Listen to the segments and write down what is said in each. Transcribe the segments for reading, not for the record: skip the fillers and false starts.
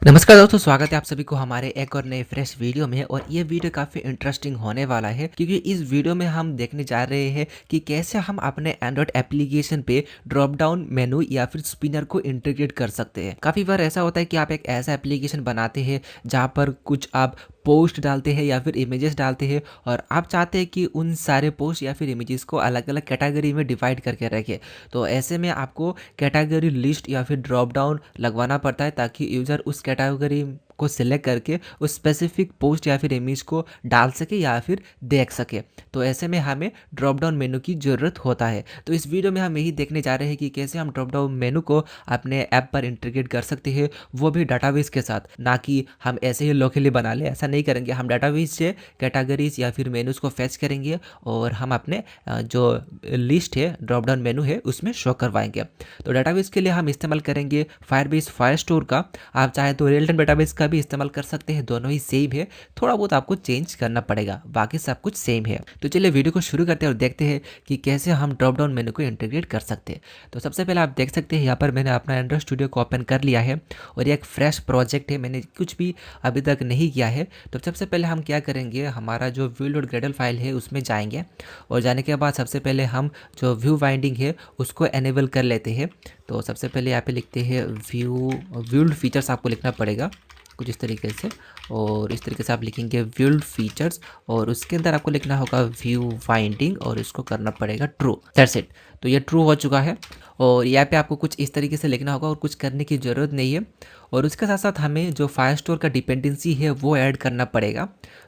नमस्कार दोस्तों, स्वागत है आप सभी को हमारे एक और नए फ्रेश वीडियो में। और ये वीडियो काफ़ी इंटरेस्टिंग होने वाला है क्योंकि इस वीडियो में हम देखने जा रहे हैं कि कैसे हम अपने एंड्रॉयड एप्लीकेशन पे ड्रॉप डाउन मेनू या फिर स्पिनर को इंटीग्रेट कर सकते हैं। काफ़ी बार ऐसा होता है कि आप एक ऐसा एप्लीकेशन बनाते हैं जहाँ पर कुछ आप पोस्ट डालते हैं या फिर इमेजेस डालते हैं और आप चाहते हैं कि उन सारे पोस्ट या फिर इमेजेस को अलग अलग कैटेगरी में डिवाइड करके रखें। तो ऐसे में आपको कैटेगरी लिस्ट या फिर ड्रॉप डाउन लगवाना पड़ता है ताकि यूज़र उस कैटेगरी को सिलेक्ट करके उस स्पेसिफिक पोस्ट या फिर इमेज को डाल सके या फिर देख सके। तो ऐसे में हमें ड्रॉप डाउन मेनू की ज़रूरत होता है। तो इस वीडियो में हम यही देखने जा रहे हैं कि कैसे हम ड्रॉप डाउन मेनू को अपने ऐप पर इंटीग्रेट कर सकते हैं, वो भी डाटाबेस के साथ। ना कि हम ऐसे ही लोकली बना लें, ऐसा नहीं करेंगे। हम डाटाबेस से कैटेगरीज या फिर मेनूज़ को फैच करेंगे और हम अपने जो लिस्ट है, ड्रॉप डाउन मेनू है, उसमें शो करवाएंगे। तो डाटाबेस के लिए हम इस्तेमाल करेंगे फायरबेस फायरस्टोर का। आप चाहे तो रियल टाइम डाटाबेस का भी इस्तेमाल कर सकते हैं, दोनों ही सेम है। थोड़ा बहुत आपको चेंज करना पड़ेगा, बाकी सब कुछ सेम है। तो चलिए वीडियो को शुरू करते हैं और देखते हैं कि कैसे हम ड्रॉप डाउन मेनू को इंटीग्रेट कर सकते हैं। तो सबसे पहले आप देख सकते हैं यहाँ पर मैंने अपना एंड्रॉइड स्टूडियो को ओपन कर लिया है और ये एक फ्रेश प्रोजेक्ट है, मैंने कुछ भी अभी तक नहीं किया है। तो सबसे पहले हम क्या करेंगे, हमारा जो view.gradle फाइल है उसमें जाएंगे और जाने के बाद सबसे पहले हम जो व्यू वाइंडिंग है उसको एनेबल कर लेते हैं। तो सबसे पहले यहाँ पे लिखते हैं व्यूल्ड फीचर्स, आपको लिखना पड़ेगा कुछ इस तरीके से। और इस तरीके से आप लिखेंगे व्यूल्ड फीचर्स और उसके अंदर आपको लिखना होगा व्यू वाइंडिंग और इसको करना पड़ेगा ट्रू। That's it. तो ये ट्रू हो चुका है और यहाँ पे आपको कुछ इस तरीके से लिखना होगा और कुछ करने की ज़रूरत नहीं है। और उसके साथ साथ हमें जो फायरस्टोर का डिपेंडेंसी है वो ऐड करना पड़ेगा।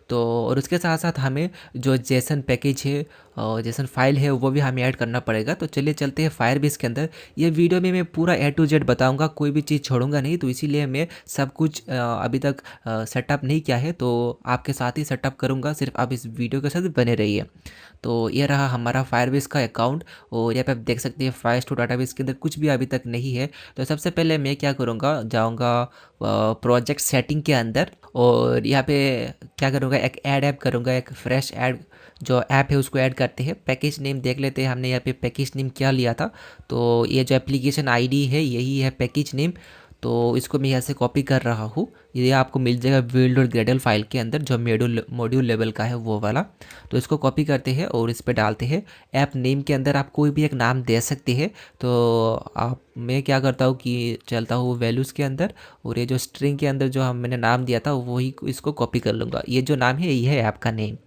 तो और उसके साथ साथ हमें जो जेसन पैकेज है और जेसन फाइल है वो भी हमें ऐड करना पड़ेगा। तो चलिए चलते हैं फायरबेस के अंदर। ये वीडियो में मैं पूरा A to Z बताऊंगा, कोई भी चीज़ छोड़ूंगा नहीं। तो इसीलिए मैं सब कुछ अभी तक सेटअप नहीं किया है, तो आपके साथ ही सेटअप करूंगा, सिर्फ आप इस वीडियो के साथ बने रहिए। तो ये रहा हमारा फायरबेस का अकाउंट और यहाँ पे आप देख सकते हैं फायरस्टोर डाटाबेस के अंदर कुछ भी अभी तक नहीं है। तो सबसे पहले मैं क्या करूँगा, जाऊँगा प्रोजेक्ट सेटिंग के अंदर और यहाँ पे क्या करूँगा, एक ऐड ऐप करूँगा, एक फ्रेश ऐड जो ऐप है उसको ऐड करते हैं। पैकेज नेम देख लेते हैं, हमने यहाँ पे पैकेज नेम क्या लिया था। तो ये जो एप्लीकेशन आईडी है यही है पैकेज नेम। तो इसको मैं यहाँ से कॉपी कर रहा हूँ, ये आपको मिल जाएगा build.gradle फाइल के अंदर जो मॉड्यूल लेवल का है वो वाला। तो इसको कॉपी करते हैं और इस पर डालते हैं। ऐप नेम के अंदर आप कोई भी एक नाम दे सकते हैं। तो आप मैं क्या करता हूँ कि चलता हूँ वैल्यूज़ के अंदर और ये जो स्ट्रिंग के अंदर जो मैंने नाम दिया था वही इसको कॉपी कर लूँगा। ये जो नाम है ये है ऐप का नेम।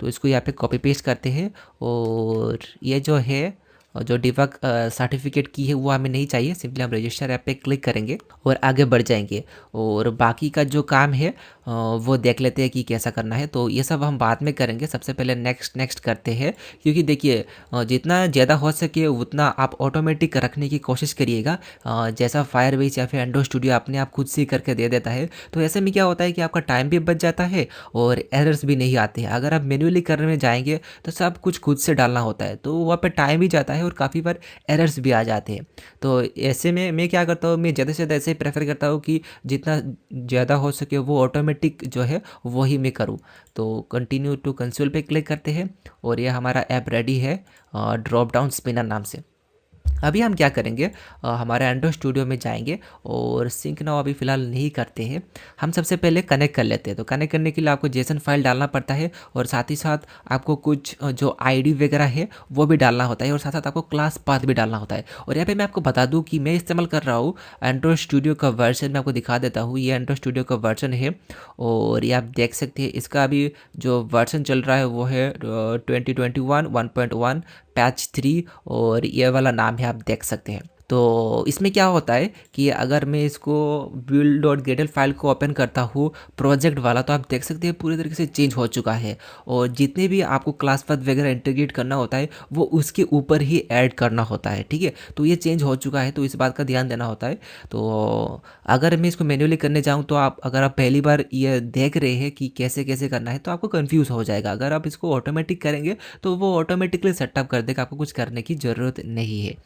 तो इसको यहाँ पे कॉपी पेस्ट करते हैं और ये जो है और जो डिबग सर्टिफिकेट की है वो हमें नहीं चाहिए, सिंपली हम रजिस्टर ऐप पे क्लिक करेंगे और आगे बढ़ जाएंगे। और बाकी का जो काम है वो देख लेते हैं कि कैसा करना है। तो ये सब हम बाद में करेंगे, सबसे पहले नेक्स्ट नेक्स्ट करते हैं। क्योंकि देखिए जितना ज़्यादा हो सके उतना आप ऑटोमेटिक रखने की कोशिश करिएगा। जैसा फायरबेस या फिर एंड्रॉइड स्टूडियो अपने आप खुद से करके दे देता है, तो ऐसे में क्या होता है कि आपका टाइम भी बच जाता है और एरर्स भी नहीं आते हैं। अगर आप मैन्युअली करने में जाएंगे तो सब कुछ खुद से डालना होता है, तो वहाँ पे टाइम भी जाता है और काफ़ी बार एरर्स भी आ जाते हैं। तो ऐसे में मैं क्या करता हूँ, मैं ज़्यादा से ज़्यादा ऐसे ही प्रेफर करता हूँ कि जितना ज़्यादा हो सके वो ऑटोमेटिक जो है वो ही मैं करूँ। तो कंटिन्यू टू कंसोल पे क्लिक करते हैं और ये हमारा ऐप रेडी है ड्रॉप डाउन स्पिनर नाम से। अभी हम क्या करेंगे, हमारे एंड्रॉइड स्टूडियो में जाएंगे और सिंक नाउ अभी फ़िलहाल नहीं करते हैं, हम सबसे पहले कनेक्ट कर लेते हैं। तो कनेक्ट करने के लिए आपको जेसन फाइल डालना पड़ता है और साथ ही साथ आपको कुछ जो आईडी वगैरह है वो भी डालना होता है और साथ साथ आपको क्लास पाथ भी डालना होता है। और यहाँ पे मैं आपको बता दूँ कि मैं इस्तेमाल कर रहा हूँ एंड्रॉइड स्टूडियो का वर्जन, मैं आपको दिखा देता हूँ। ये एंड्रॉइड स्टूडियो का वर्जन है और ये आप देख सकते हैं, इसका अभी जो वर्जन चल रहा है वो है 2021 1.1 पैच 3 और ये वाला नाम है, आप देख सकते हैं। तो इसमें क्या होता है कि अगर मैं इसको build.gradle फाइल को ओपन करता हूँ प्रोजेक्ट वाला, तो आप देख सकते हैं पूरी तरीके से चेंज हो चुका है। और जितने भी आपको क्लास पाथ वगैरह इंटीग्रेट करना होता है वो उसके ऊपर ही ऐड करना होता है, ठीक है। तो ये चेंज हो चुका है, तो इस बात का ध्यान देना होता है। तो अगर मैं इसको मैन्युअली करने जाऊँ तो अगर आप पहली बार ये देख रहे हैं कि कैसे कैसे करना है तो आपको कन्फ्यूज़ हो जाएगा। अगर आप इसको ऑटोमेटिक करेंगे तो वो ऑटोमेटिकली सेटअप कर देगा, आपको कुछ करने की ज़रूरत नहीं है।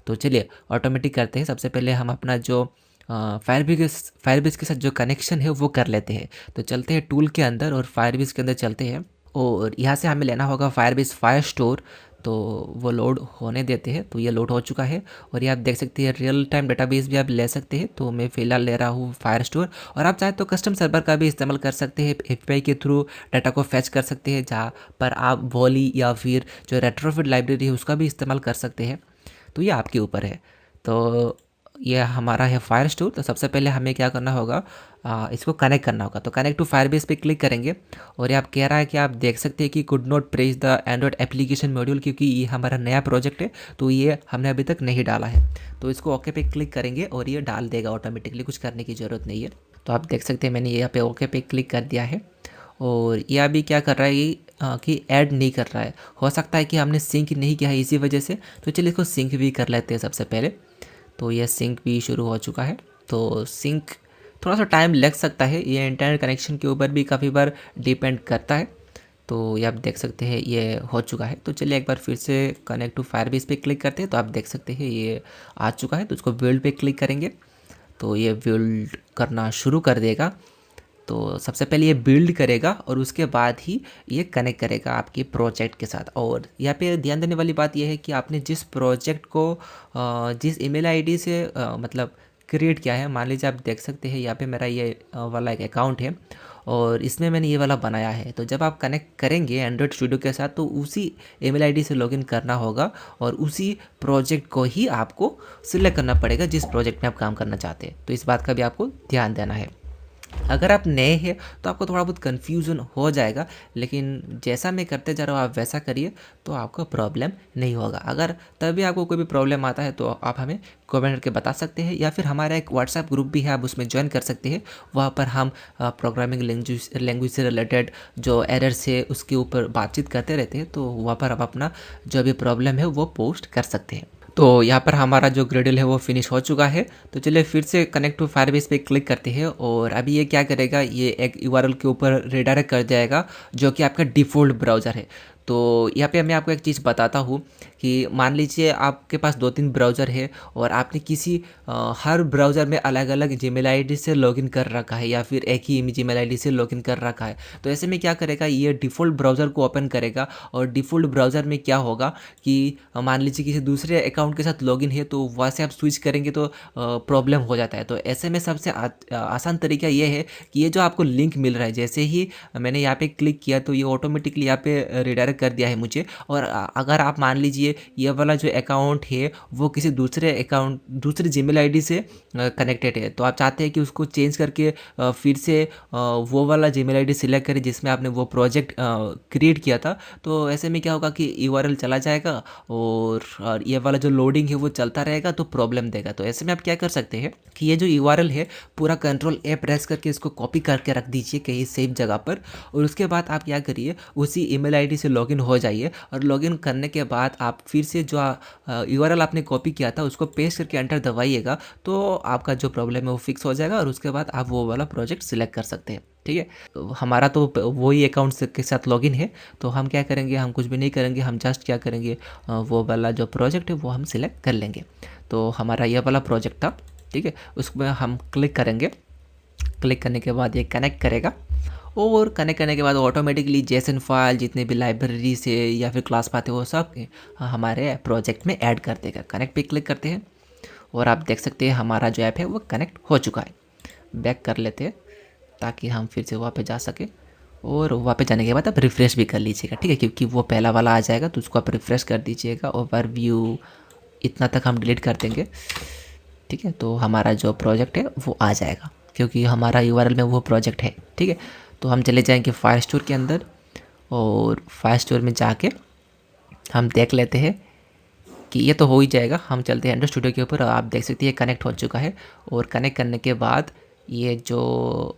तो चलिए ऑटोमेटिक करते हैं। सबसे पहले हम अपना जो फायरबेस के साथ जो कनेक्शन है वो कर लेते हैं। तो चलते हैं टूल के अंदर और फायरबेस के अंदर चलते हैं और यहाँ से हमें लेना होगा फायरबेस फायरस्टोर। तो वो लोड होने देते हैं। तो ये लोड हो चुका है और ये आप देख सकते हैं रियल टाइम डेटाबेस भी आप ले सकते हैं। तो मैं फ़िलहाल ले रहा हूँ फायरस्टोर, और आप चाहे तो कस्टम सर्वर का भी इस्तेमाल कर सकते हैं। एपीआई के थ्रू डाटा को फैच कर सकते हैं, जहाँ पर आप वॉली या फिर जो रेट्रोफिट लाइब्रेरी है उसका भी इस्तेमाल कर सकते हैं। तो ये आपके ऊपर है। तो ये हमारा है फायरस्टोर। तो सबसे पहले हमें क्या करना होगा, इसको कनेक्ट करना होगा। तो कनेक्ट टू फायरबेस पे क्लिक करेंगे और ये आप कह रहा है कि आप देख सकते हैं कि could not press the Android application module, क्योंकि ये हमारा नया प्रोजेक्ट है तो ये हमने अभी तक नहीं डाला है। तो इसको ओके पे क्लिक करेंगे और ये डाल देगा ऑटोमेटिकली, कुछ करने की ज़रूरत नहीं है। तो आप देख सकते हैं मैंने यहाँ पे ओके पे क्लिक कर दिया है और ये अभी क्या कर रहा है कि ऐड नहीं कर रहा है। हो सकता है कि हमने सिंक नहीं किया है इसी वजह से। तो चलिए इसको सिंक भी कर लेते हैं सबसे पहले। तो ये सिंक भी शुरू हो चुका है। तो सिंक थोड़ा सा टाइम लग सकता है, ये इंटरनेट कनेक्शन के ऊपर भी काफ़ी बार डिपेंड करता है। तो ये आप देख सकते हैं ये हो चुका है। तो चलिए एक बार फिर से कनेक्ट टू फायरबेस पे क्लिक करते हैं। तो आप देख सकते हैं ये आ चुका है। तो उसको बिल्ड पे क्लिक करेंगे तो ये बिल्ड करना शुरू कर देगा। तो सबसे पहले ये बिल्ड करेगा और उसके बाद ही ये कनेक्ट करेगा आपके प्रोजेक्ट के साथ। और यहाँ पे ध्यान देने वाली बात यह है कि आपने जिस प्रोजेक्ट को जिस ईमेल आईडी से मतलब क्रिएट किया है, मान लीजिए आप देख सकते हैं यहाँ पे मेरा ये वाला एक अकाउंट है और इसमें मैंने ये वाला बनाया है। तो जब आप कनेक्ट करेंगे एंड्रॉयड स्टूडियो के साथ तो उसी ईमेल आईडी से लॉगिन करना होगा और उसी प्रोजेक्ट को ही आपको सिलेक्ट करना पड़ेगा जिस प्रोजेक्ट में आप काम करना चाहते हैं। तो इस बात का भी आपको ध्यान देना है। अगर आप नए हैं तो आपको थोड़ा बहुत कन्फ्यूज़न हो जाएगा, लेकिन जैसा मैं करते जा रहा हूँ आप वैसा करिए तो आपको प्रॉब्लम नहीं होगा। अगर तभी आपको कोई भी प्रॉब्लम आता है तो आप हमें कमेंट करके बता सकते हैं, या फिर हमारा एक व्हाट्सएप ग्रुप भी है, आप उसमें ज्वाइन कर सकते हैं। वहाँ पर हम प्रोग्रामिंग लैंग्वेज से रिलेटेड जो एरर्स है उसके ऊपर बातचीत करते रहते हैं। तो वहाँ पर आप अपना जो भी प्रॉब्लम है वो पोस्ट कर सकते हैं। तो यहाँ पर हमारा जो ग्रेडल है वो फिनिश हो चुका है। तो चलिए फिर से कनेक्ट टू फायरबेस पे क्लिक करते हैं और अभी ये क्या करेगा, ये एक यूआरएल के ऊपर रिडायरेक्ट कर जाएगा जो कि आपका डिफ़ॉल्ट ब्राउज़र है। तो यहाँ पे मैं आपको एक चीज़ बताता हूँ कि मान लीजिए आपके पास 2-3 ब्राउज़र है और आपने किसी हर ब्राउज़र में अलग अलग जीमेल आईडी से लॉगिन कर रखा है या फिर एक ही जीमेल आईडी से लॉगिन कर रखा है। तो ऐसे में क्या करेगा, ये डिफ़ॉल्ट ब्राउज़र को ओपन करेगा और डिफ़ॉल्ट ब्राउज़र में क्या होगा कि मान लीजिए किसी दूसरे अकाउंट के साथ लॉगिन है तो वहाँ से आप स्विच करेंगे तो प्रॉब्लम हो जाता है। तो ऐसे में सबसे आसान तरीका ये है कि ये जो आपको लिंक मिल रहा है, जैसे ही मैंने यहाँ पे क्लिक किया तो ये ऑटोमेटिकली यहाँ पे रिडायरेक्ट कर दिया है मुझे। और अगर आप मान लीजिए ये वाला जो अकाउंट है वो किसी दूसरे जीमेल आईडी से कनेक्टेड है, तो आप चाहते हैं कि उसको चेंज करके फिर से वो वाला जीमेल आईडी सिलेक्ट करें जिसमें आपने वो प्रोजेक्ट क्रिएट किया था। तो ऐसे में क्या होगा कि यूआरएल चला जाएगा और ये वाला जो लोडिंग है वो चलता रहेगा तो प्रॉब्लम देगा। तो ऐसे में आप क्या कर सकते हैं कि ये जो यूआरएल है पूरा कंट्रोल ए प्रेस करके इसको कॉपी करके रख दीजिए कहीं सेफ जगह पर, और उसके बाद आप क्या करिए उसी ईमेल आईडी से लॉगिन हो जाइए। और लॉगिन करने के बाद आप फिर से जो यूआरएल आपने कॉपी किया था उसको पेस्ट करके एंटर दबाइएगा तो आपका जो प्रॉब्लम है वो फिक्स हो जाएगा और उसके बाद आप वो वाला प्रोजेक्ट सिलेक्ट कर सकते हैं। ठीक है, तो हमारा तो वही अकाउंट के साथ लॉगिन है, तो हम क्या करेंगे, हम कुछ भी नहीं करेंगे, हम जस्ट क्या करेंगे वो वाला जो प्रोजेक्ट है वो हम सिलेक्ट कर लेंगे। तो हमारा ये वाला प्रोजेक्ट था, ठीक है, उसमें हम क्लिक करेंगे। क्लिक करने के बाद ये कनेक्ट करेगा और कनेक्ट करने के बाद ऑटोमेटिकली जेसन फाइल जितने भी लाइब्रेरी से या फिर क्लास पाथ है वो सब हमारे प्रोजेक्ट में ऐड कर देगा। कनेक्ट पे क्लिक करते हैं और आप देख सकते हैं हमारा जो ऐप है वो कनेक्ट हो चुका है। बैक कर लेते हैं ताकि हम फिर से वहाँ पे जा सके, और वहाँ पे जाने के बाद आप रिफ़्रेश भी कर लीजिएगा, ठीक है, क्योंकि वो पहला वाला आ जाएगा तो उसको आप रिफ़्रेश कर दीजिएगा। ओवरव्यू इतना तक हम डिलीट कर देंगे, ठीक है। तो हमारा जो प्रोजेक्ट है वो आ जाएगा क्योंकि हमारा यूआरएल में वो प्रोजेक्ट है, ठीक है। तो हम चले जाएंगे फायरस्टोर के अंदर और फायरस्टोर में जाके हम देख लेते हैं कि ये तो हो ही जाएगा। हम चलते हैं एंड्रॉइड स्टूडियो के ऊपर, आप देख सकते हैं ये कनेक्ट हो चुका है। और कनेक्ट करने के बाद ये जो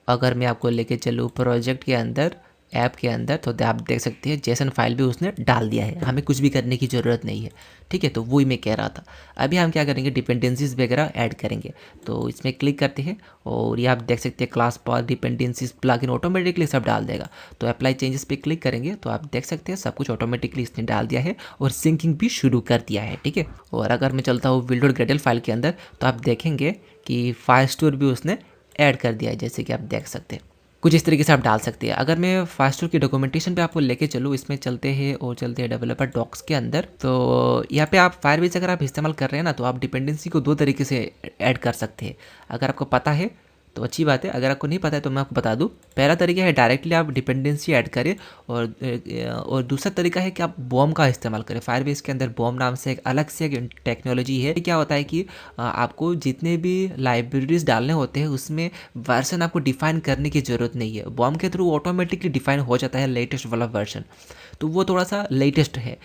अगर मैं आपको लेके चलूँ प्रोजेक्ट के अंदर, ऐप के अंदर, तो आप देख सकते हैं जेसन फाइल भी उसने डाल दिया है, हमें कुछ भी करने की ज़रूरत नहीं है, ठीक है। तो वही मैं कह रहा था। अभी हम क्या करेंगे, डिपेंडेंसीज वगैरह ऐड करेंगे। तो इसमें क्लिक करते हैं और ये आप देख सकते हैं class path dependencies plugin automatically सब डाल देगा। तो अप्लाई चेंजेस पे क्लिक करेंगे तो आप देख सकते हैं सब कुछ ऑटोमेटिकली इसने डाल दिया है और सिंकिंग भी शुरू कर दिया है, ठीक है। और अगर मैं चलता हूँ build.gradle फाइल के अंदर तो आप देखेंगे कि फायरस्टोर भी उसने ऐड कर दिया है, जैसे कि आप देख सकते हैं। कुछ इस तरीके से आप डाल सकते हैं। अगर मैं फास्टोर की डॉक्यूमेंटेशन पे आपको लेके चलूँ, इसमें चलते हैं और चलते हैं डेवलपर डॉक्स के अंदर। तो यहाँ पे आप फायरबेस अगर आप इस्तेमाल कर रहे हैं ना, तो आप डिपेंडेंसी को 2 तरीके से ऐड कर सकते हैं। अगर आपको पता है तो अच्छी बात है, अगर आपको नहीं पता है तो मैं आपको बता दूं। पहला तरीका है डायरेक्टली आप डिपेंडेंसी ऐड करें, और दूसरा तरीका है कि आप बॉम का इस्तेमाल करें। फायरबेस के अंदर बॉम नाम से एक अलग से एक टेक्नोलॉजी है। क्या होता है कि आपको जितने भी लाइब्रेरीज डालने होते हैं उसमें वर्जन आपको डिफाइन करने की ज़रूरत नहीं है। बॉम के थ्रू ऑटोमेटिकली डिफाइन हो जाता है लेटेस्ट वाला वर्जन, तो वो थोड़ा सा लेटेस्ट है।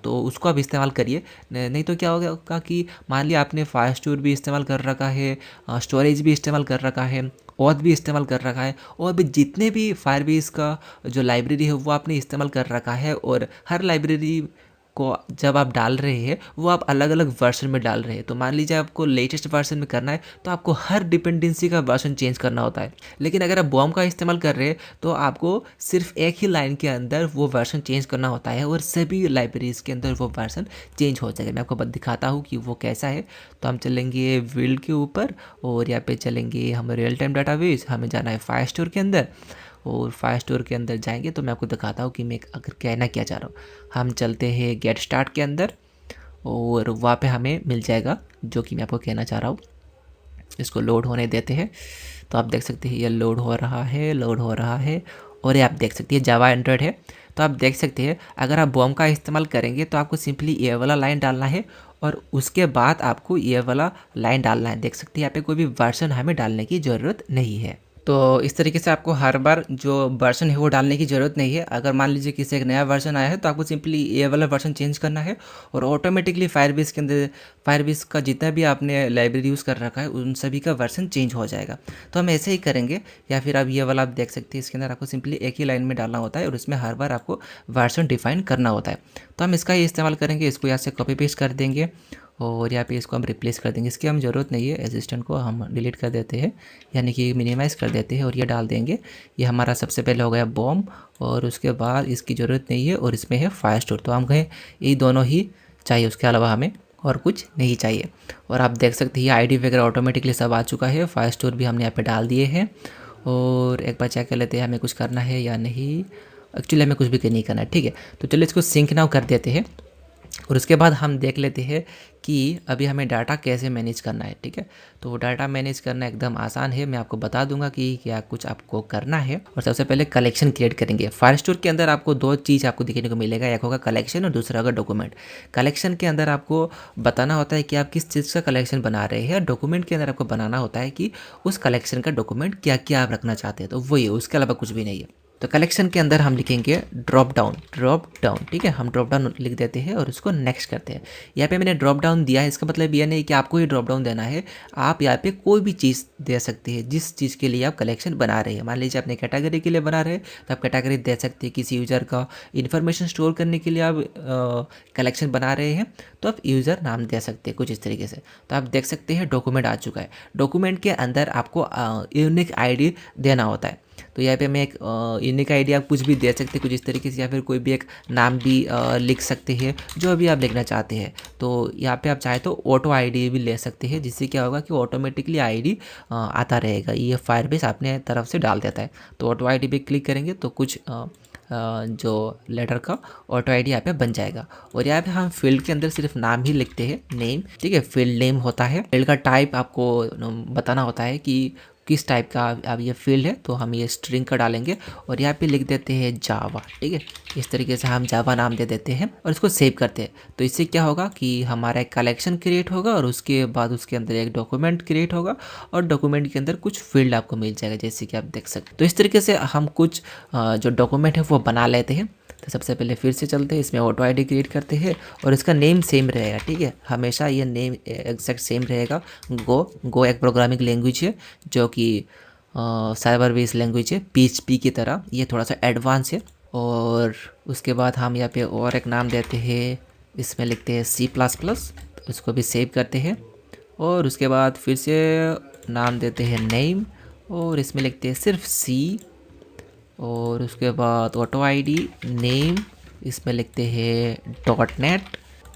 तो उसको आप इस्तेमाल करिए। नहीं तो क्या होगा कि मान लिया आपने फायरस्टोर भी इस्तेमाल कर रखा है, स्टोरेज भी इस्तेमाल कर रखा है, ऑथ भी इस्तेमाल कर रखा है, और भी जितने भी फायरबेस का जो लाइब्रेरी है वो आपने इस्तेमाल कर रखा है, और हर लाइब्रेरी को जब आप डाल रहे हैं वो आप अलग अलग वर्जन में डाल रहे हैं। तो मान लीजिए आपको लेटेस्ट वर्जन में करना है तो आपको हर डिपेंडेंसी का वर्जन चेंज करना होता है। लेकिन अगर आप बॉम का इस्तेमाल कर रहे हैं तो आपको सिर्फ एक ही लाइन के अंदर वो वर्जन चेंज करना होता है, और सभी लाइब्रेरीज के अंदर वो वर्जन चेंज हो जाएगा। मैं आपको दिखाता हूँ कि वो कैसा है। तो हम चलेंगे बिल्ड के ऊपर, और यहाँ पे चलेंगे हम रियल टाइम डाटाबेस, हमें जाना है फायरस्टोर के अंदर, और फायरस्टोर के अंदर जाएंगे तो मैं आपको दिखाता हूँ कि मैं अगर कहना क्या चाह रहा हूँ। हम चलते हैं गेट स्टार्ट के अंदर, और वहाँ पे हमें मिल जाएगा जो कि मैं आपको कहना चाह रहा हूँ। इसको लोड होने देते हैं। तो आप देख सकते हैं ये लोड हो रहा है, लोड हो रहा है, और ये आप देख सकते हैं जावा एंड्रॉयड है। तो आप देख सकते हैं अगर आप बॉम का इस्तेमाल करेंगे तो आपको सिंपली ये वाला लाइन डालना है, और उसके बाद आपको ये वाला लाइन डालना है। देख सकते हैं यहाँ पे कोई भी वर्जन हमें डालने की ज़रूरत नहीं है। तो इस तरीके से आपको हर बार जो वर्जन है वो डालने की ज़रूरत नहीं है। अगर मान लीजिए किसी एक नया वर्जन आया है तो आपको सिंपली ये वाला वर्जन चेंज करना है, और ऑटोमेटिकली फायरबेस के अंदर फायरबेस का जितना भी आपने लाइब्रेरी यूज़ कर रखा है उन सभी का वर्जन चेंज हो जाएगा। तो हम ऐसे ही करेंगे। या फिर आप ये वाला आप देख सकते हैं, इसके अंदर आपको सिंपली एक ही लाइन में डालना होता है और इसमें हर बार आपको वर्जन डिफाइन करना होता है। तो हम इसका ही इस्तेमाल करेंगे। इसको यहाँ से कॉपी पेस्ट कर देंगे, और यहाँ पे इसको हम रिप्लेस कर देंगे। इसकी हम ज़रूरत नहीं है, असिस्टेंट को हम डिलीट कर देते हैं, यानी कि मिनिमाइज़ कर देते हैं, और ये डाल देंगे। ये हमारा सबसे पहले हो गया बॉम, और उसके बाद इसकी ज़रूरत नहीं है, और इसमें है फायरस्टोर। तो हम कहें ये दोनों ही चाहिए, उसके अलावा हमें और कुछ नहीं चाहिए। और आप देख सकते हैं आईडी वगैरह ऑटोमेटिकली सब आ चुका है। फायरस्टोर भी हमने यहाँ पे डाल दिए हैं। और एक बार चेक कर लेते हैं हमें कुछ करना है या नहीं। एक्चुअली हमें कुछ भी नहीं करना है, ठीक है। तो चलिए इसको सिंक नाउ कर देते हैं, और उसके बाद हम देख लेते हैं कि अभी हमें डाटा कैसे मैनेज करना है, ठीक है। तो डाटा मैनेज करना एकदम आसान है, मैं आपको बता दूंगा कि क्या कुछ आपको करना है। और सबसे पहले कलेक्शन क्रिएट करेंगे। फायरस्टोर के अंदर आपको 2 चीज़ आपको देखने को मिलेगा, एक होगा कलेक्शन और दूसरा होगा डॉक्यूमेंट। कलेक्शन के अंदर आपको बताना होता है कि आप किस चीज़ का कलेक्शन बना रहे हैं, डॉक्यूमेंट के अंदर आपको बनाना होता है कि उस कलेक्शन का डॉक्यूमेंट क्या क्या आप रखना चाहते हैं। तो वही है, उसके अलावा कुछ भी नहीं है। तो कलेक्शन के अंदर हम लिखेंगे ड्रॉप डाउन, ठीक है। हम ड्रॉप डाउन लिख देते हैं और उसको नेक्स्ट करते हैं। यहाँ पे मैंने ड्रॉप डाउन दिया है, इसका मतलब ये नहीं कि आपको ही ड्रॉप डाउन देना है। आप यहाँ पे कोई भी चीज़ दे सकते हैं जिस चीज़ के लिए आप कलेक्शन बना रहे हैं। मान लीजिए अपने कैटेगरी के लिए बना रहे हैं तो आप कैटेगरी दे सकते हैं। किसी यूज़र का इन्फॉर्मेशन स्टोर करने के लिए आप कलेक्शन बना रहे हैं तो आप यूज़र नाम दे सकते हैं कुछ इस तरीके से। तो आप देख सकते हैं डॉक्यूमेंट आ चुका है। डॉक्यूमेंट के अंदर आपको यूनिक आईडी देना होता है। तो यहाँ पे मैं एक यूनिक आईडी आप कुछ भी दे सकते हैं कुछ इस तरीके से, या फिर कोई भी एक नाम भी लिख सकते हैं जो भी आप लिखना चाहते हैं। तो यहाँ पे आप चाहे तो ऑटो आईडी भी ले सकते हैं, जिससे क्या होगा कि ऑटोमेटिकली आईडी आता रहेगा। ये फायरबेस अपने तरफ से डाल देता है। तो ऑटो आईडी पे क्लिक करेंगे तो कुछ जो लेटर का ऑटो आईडी यहाँ पे बन जाएगा। और यहाँ पे हम फील्ड के अंदर सिर्फ नाम ही लिखते हैं, नेम, ठीक है। फील्ड नेम होता है। फील्ड का टाइप आपको बताना होता है कि किस टाइप का अब ये फील्ड है। तो हम ये स्ट्रिंग का डालेंगे और यहाँ पे लिख देते हैं जावा, ठीक है। इस तरीके से हम जावा नाम दे देते हैं और इसको सेव करते हैं। तो इससे क्या होगा कि हमारा एक कलेक्शन क्रिएट होगा, और उसके बाद उसके अंदर एक डॉक्यूमेंट क्रिएट होगा, और डॉक्यूमेंट के अंदर कुछ फील्ड आपको मिल जाएगा, जैसे कि आप देख सकते। तो इस तरीके से हम कुछ जो डॉक्यूमेंट है वो बना लेते हैं। तो सबसे पहले फिर से चलते हैं, इसमें ऑटो आईडी क्रिएट करते हैं, और इसका नेम सेम रहेगा, ठीक है। हमेशा ये नेम एग्जैक्ट सेम रहेगा। गो एक प्रोग्रामिंग लैंग्वेज है जो कि साइबर बेस लैंग्वेज है, PHP की तरह। ये थोड़ा सा एडवांस है। और उसके बाद हम यहाँ पे और एक नाम देते हैं, इसमें लिखते हैं C++। तो इसको भी सेव करते हैं, और उसके बाद फिर से नाम देते हैं नेम, और इसमें लिखते हैं सिर्फ C। और उसके बाद ऑटो आईडी नेम, इसमें लिखते हैं .NET,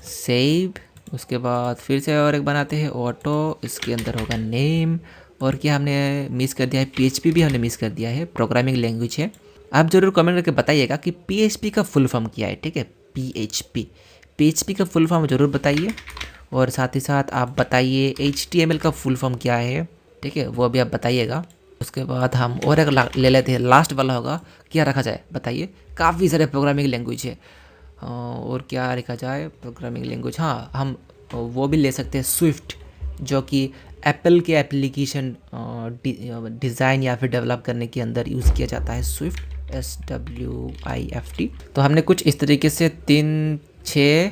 सेव। उसके बाद फिर से और एक बनाते हैं ऑटो, इसके अंदर होगा नेम, और क्या हमने मिस कर दिया है, PHP भी हमने मिस कर दिया है, प्रोग्रामिंग लैंग्वेज है। आप ज़रूर कमेंट करके बताइएगा कि PHP का फुल फॉर्म क्या है, ठीक है। PHP का फुल फॉर्म ज़रूर बताइए, और साथ ही साथ आप बताइए HTML का फुल फॉर्म क्या है, ठीक है, वो भी आप बताइएगा। उसके बाद हम और एक ले लेते हैं, लास्ट वाला होगा, क्या रखा जाए बताइए। काफ़ी सारे प्रोग्रामिंग लैंग्वेज है, और क्या रखा जाए प्रोग्रामिंग लैंग्वेज, हाँ हम वो भी ले सकते हैं स्विफ्ट, जो कि एप्पल के एप्लीकेशन डिज़ाइन या फिर डेवलप करने के अंदर यूज़ किया जाता है, स्विफ्ट, SWIFT। तो हमने कुछ इस तरीके से 3, 6,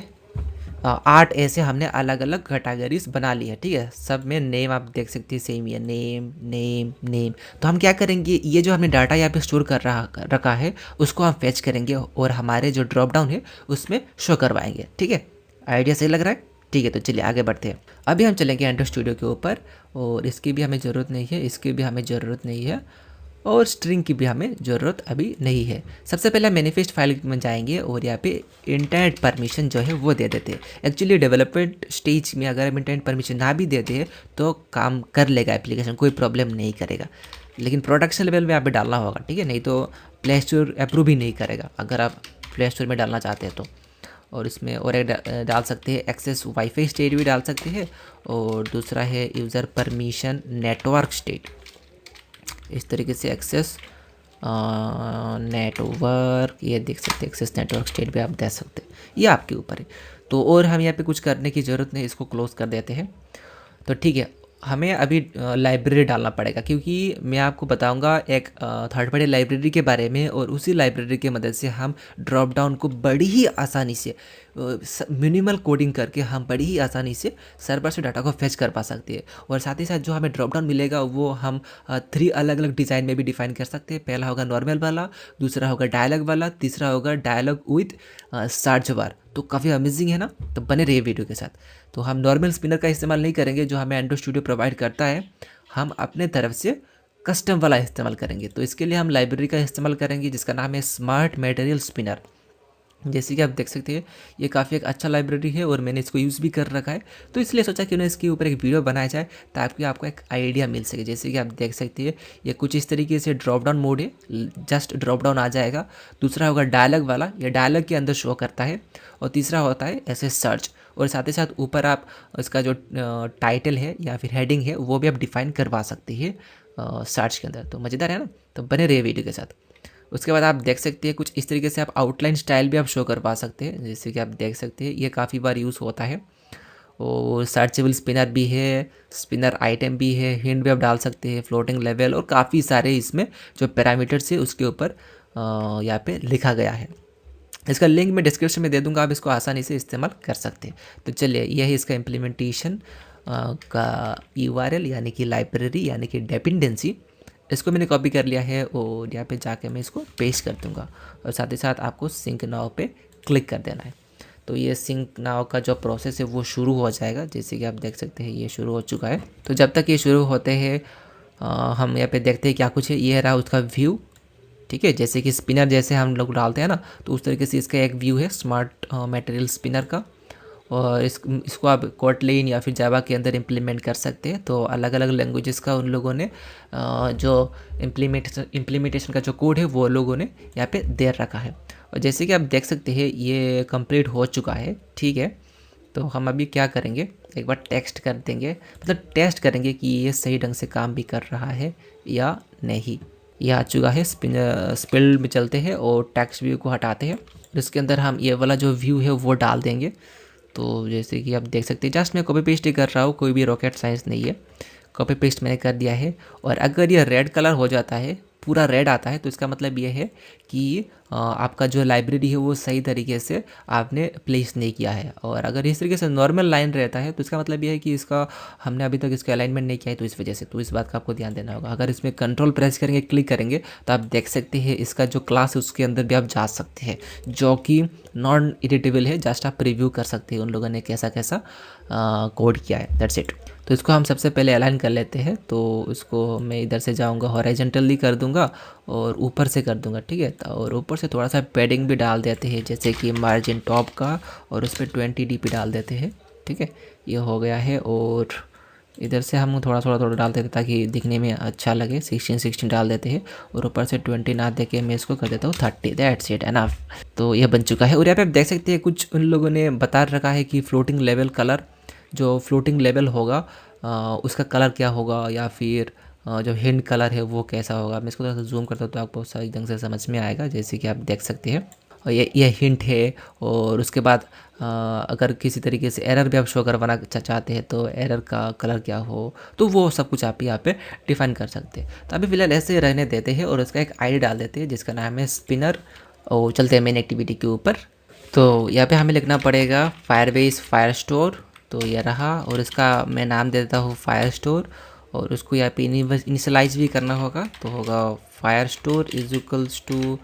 8 ऐसे हमने अलग अलग कैटेगरीज बना ली है, ठीक है। सब में नेम आप देख सकते हैं सेम ही है, नेम नेम नेम। तो हम क्या करेंगे, ये जो हमने डाटा यहाँ पे स्टोर रखा है उसको हम फेच करेंगे और हमारे जो ड्रॉप डाउन है उसमें शो करवाएंगे, ठीक है। आइडिया सही लग रहा है, ठीक है। तो चलिए आगे बढ़ते हैं। अभी हम चलेंगे एंड्रॉइड स्टूडियो के ऊपर, और इसकी भी हमें ज़रूरत नहीं है, इसकी भी हमें ज़रूरत नहीं है, और स्ट्रिंग की भी हमें ज़रूरत अभी नहीं है। सबसे पहले मैनिफेस्ट फाइल में जाएंगे और यहाँ पे इंटरनेट परमिशन जो है वो दे देते हैं। एक्चुअली डेवलपमेंट स्टेज में अगर हम इंटरनेट परमिशन ना भी देते हैं तो काम कर लेगा एप्लीकेशन, कोई प्रॉब्लम नहीं करेगा, लेकिन प्रोडक्शन लेवल में यहाँ पे डालना होगा, ठीक है, नहीं तो प्ले स्टोर अप्रूव ही नहीं करेगा अगर आप प्ले स्टोर में डालना चाहते हैं तो। और इसमें और एक डाल सकते हैं एक्सेस वाईफाई स्टेट भी डाल सकते हैं, और दूसरा है यूज़र परमिशन नेटवर्क स्टेट। इस तरीके से एक्सेस नेटवर्क, ये देख सकते हैं एक्सेस नेटवर्क स्टेट भी आप दे सकते हैं, ये आपके ऊपर है। तो और हम यहाँ पे कुछ करने की ज़रूरत नहीं, इसको क्लोज कर देते हैं। तो ठीक है, हमें अभी लाइब्रेरी डालना पड़ेगा, क्योंकि मैं आपको बताऊंगा एक थर्ड पार्टी लाइब्रेरी के बारे में, और उसी लाइब्रेरी की मदद से हम ड्रॉप डाउन को बड़ी ही आसानी से मिनिमल कोडिंग करके हम बड़ी ही आसानी से सर्वर से डाटा को फेच कर पा सकते हैं। और साथ ही साथ जो हमें ड्रॉप डाउन मिलेगा वो हम 3 अलग अलग डिज़ाइन में भी डिफाइन कर सकते हैं। पहला होगा नॉर्मल वाला, दूसरा होगा डायलॉग वाला, तीसरा होगा डायलॉग विथ सर्च बार। तो काफ़ी अमेजिंग है ना, तो बने रहिए वीडियो के साथ। तो हम नॉर्मल स्पिनर का इस्तेमाल नहीं करेंगे जो हमें एंड्रॉइड स्टूडियो प्रोवाइड करता है, हम अपने तरफ से कस्टम वाला इस्तेमाल करेंगे। तो इसके लिए हम लाइब्रेरी का इस्तेमाल करेंगे जिसका नाम है स्मार्ट मटेरियल स्पिनर। जैसे कि आप देख सकते हैं ये काफ़ी एक अच्छा लाइब्रेरी है और मैंने इसको यूज़ भी कर रखा है, तो इसलिए सोचा कि उन्हें इसके ऊपर एक वीडियो बनाया जाए ताकि आपको एक आइडिया मिल सके। जैसे कि आप देख सकते हैं ये कुछ इस तरीके से ड्रॉप डाउन मोड है, जस्ट ड्रॉप डाउन आ जाएगा। दूसरा होगा डायलॉग वाला, ये डायलॉग के अंदर शो करता है, और तीसरा होता है ऐसे सर्च। और साथ ही साथ ऊपर आप इसका जो टाइटल है या फिर हेडिंग है वो भी आप डिफाइन करवा सकते हैं सर्च के अंदर। तो मज़ेदार है ना, तो बने रहिए वीडियो के साथ। उसके बाद आप देख सकते हैं कुछ इस तरीके से आप आउटलाइन स्टाइल भी आप शो करवा सकते हैं। जैसे कि आप देख सकते हैं ये काफ़ी बार यूज़ होता है, और सर्चेबल स्पिनर भी है, स्पिनर आइटम भी है, हिंट भी आप डाल सकते हैं, फ्लोटिंग लेवल, और काफ़ी सारे इसमें जो पैरामीटर्स है उसके ऊपर यहाँ पे लिखा गया है। इसका लिंक मैं डिस्क्रिप्शन में दे दूंगा, आप इसको आसानी से इस्तेमाल कर सकते हैं। तो चलिए यह है इसका इम्प्लीमेंटेशन का URL यानी कि लाइब्रेरी यानी कि डिपेंडेंसी। इसको मैंने कॉपी कर लिया है और यहाँ पे जाके मैं इसको पेस्ट कर दूंगा, और साथ ही साथ आपको सिंक नाउ पे क्लिक कर देना है। तो ये सिंक नाउ का जो प्रोसेस है वो शुरू हो जाएगा। जैसे कि आप देख सकते हैं ये शुरू हो चुका है। तो जब तक ये शुरू होते हैं हम यहाँ पे देखते हैं क्या कुछ है। ये रहा उसका व्यू, ठीक है, जैसे कि स्पिनर जैसे हम लोग डालते हैं ना, तो उस तरीके से इसका एक व्यू है स्मार्ट मटेरियल स्पिनर का। और इसको आप कोटलिन या फिर जावा के अंदर इम्प्लीमेंट कर सकते हैं। तो अलग अलग लैंग्वेजेस का उन लोगों ने जो इम्प्लीमेंटेशन का जो कोड है वो लोगों ने यहाँ पे दे रखा है। और जैसे कि आप देख सकते हैं ये कंप्लीट हो चुका है, ठीक है। तो हम अभी क्या करेंगे, एक बार टेस्ट कर देंगे, मतलब टेस्ट करेंगे कि ये सही ढंग से काम भी कर रहा है या नहीं। ये आ चुका है, स्पिल में चलते हैं और टेक्स्ट व्यू को हटाते हैं। इसके अंदर हम ये वाला जो व्यू है वो डाल देंगे। तो जैसे कि आप देख सकते हैं जस्ट मैं कॉपी पेस्ट ही कर रहा हूँ, कोई भी रॉकेट साइंस नहीं है, कॉपी पेस्ट मैंने कर दिया है। और अगर ये रेड कलर हो जाता है, पूरा रेड आता है, तो इसका मतलब ये है कि आपका जो लाइब्रेरी है वो सही तरीके से आपने प्लेस नहीं किया है। और अगर इस तरीके से नॉर्मल लाइन रहता है तो इसका मतलब ये है कि इसका हमने अभी तक इसका अलाइनमेंट नहीं किया है, तो इस वजह से, तो इस बात का आपको ध्यान देना होगा। अगर इसमें कंट्रोल प्रेस करेंगे, क्लिक करेंगे, तो आप देख सकते हैं इसका जो क्लास है उसके अंदर भी आप जा सकते हैं, जो कि नॉन एडिटेबल है। जस्ट आप प्रीव्यू कर सकते हैं उन लोगों ने कैसा कैसा कोड किया है, दैट्स इट। तो इसको हम सबसे पहले अलाइन कर लेते हैं। तो इसको मैं इधर से जाऊंगा, हॉरिजॉन्टली कर दूंगा और ऊपर से कर दूंगा, ठीक है। और ऊपर से थोड़ा सा पैडिंग भी डाल देते हैं, जैसे कि मार्जिन टॉप का, और उस पर 20 dp डाल देते हैं, ठीक है। ये हो गया है। और इधर से हम थोड़ा डाल देते ताकि दिखने में अच्छा लगे। 16 डाल देते हैं और ऊपर से 20 ना दे के मैं इसको कर देता हूँ 30। That's it enough. तो यह बन चुका है। और यहाँ पे आप देख सकते हैं कुछ उन लोगों ने बता रखा है कि फ्लोटिंग लेवल कलर, जो फ्लोटिंग लेवल होगा उसका कलर क्या होगा, या फिर जो हिंट कलर है वो कैसा होगा। मैं इसको थोड़ा सा जूम करता हूँ तो आपको सही ढंग से समझ में आएगा, जैसे कि आप देख सकते हैं। और ये हिंट है। और उसके बाद अगर किसी तरीके से एरर भी आप शो करवाना चाहते हैं तो एरर का कलर क्या हो, तो वो सब कुछ आप यहाँ पे डिफाइन कर सकते हैं। तो अभी फिलहाल ऐसे रहने देते हैं और उसका एक आईडी डाल देते हैं जिसका नाम है स्पिनर। और चलते हैं मेन एक्टिविटी के ऊपर। तो यहाँ पे हमें लिखना पड़ेगा फायरबेस फायर स्टोर। तो ये रहा, और इसका मैं नाम दे देता हूँ फायर स्टोर। और उसको यहाँ पे इनिशियलाइज भी करना होगा, तो होगा fire store is equals to